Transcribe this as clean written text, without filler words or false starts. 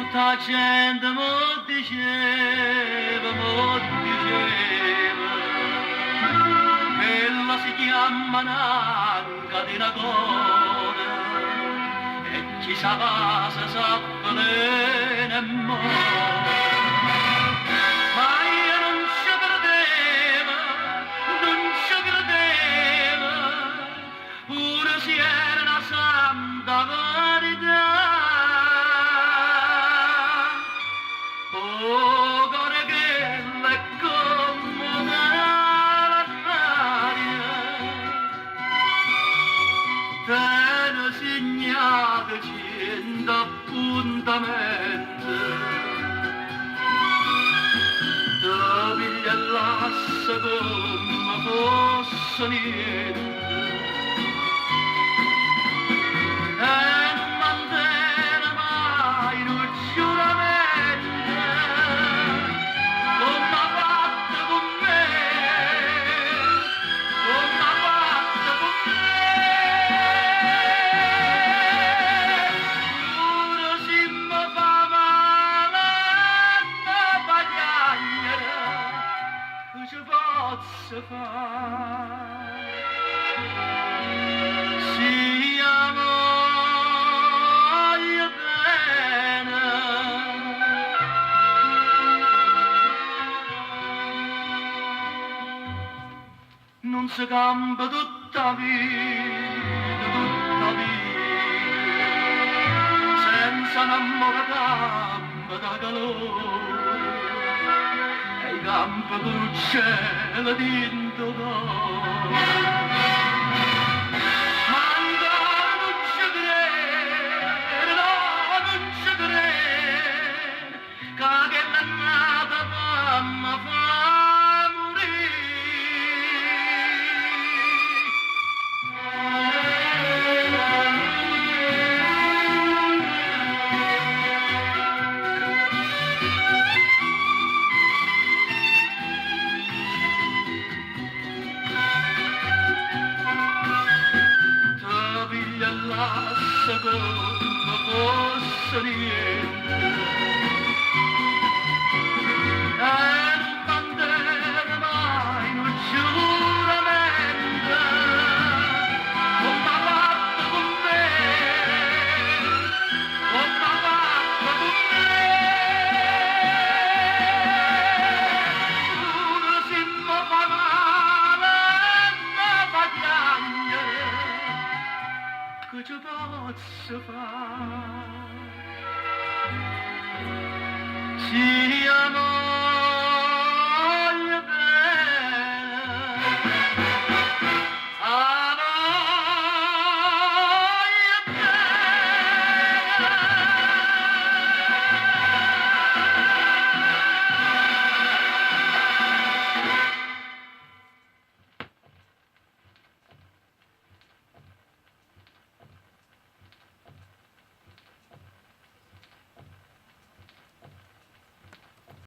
tutta gente mo diceva, quella si chiama Nanca di Nagona, e chi sa va se sa bene mo'. Ma io non ci credeva, non ci credeva, pure si era una santa verità. Oh, cuore che le commuove l'aria, te ne segnate 100 appuntamenti, te piglia e lascia come fosse niente. E non mantiene mai un giuramento, come ha fatto con me, come ha fatto con me. Pure se mi fa male, mi fa piangere, che ci posso fare? Siamo non si cambia tutta vita, senza un'amore campa da calore, e i campi con il cielo tinto d'oro. Ma ancora non ci crede, no, non ci crede, che quella nata mamma fa morire. Lascia come fosse niente, e non mantiene mai un giuramento, come ha fatto con me, come ha fatto con me. Pure se mi fa male, mi fa piangere, che ci posso fare? Siamo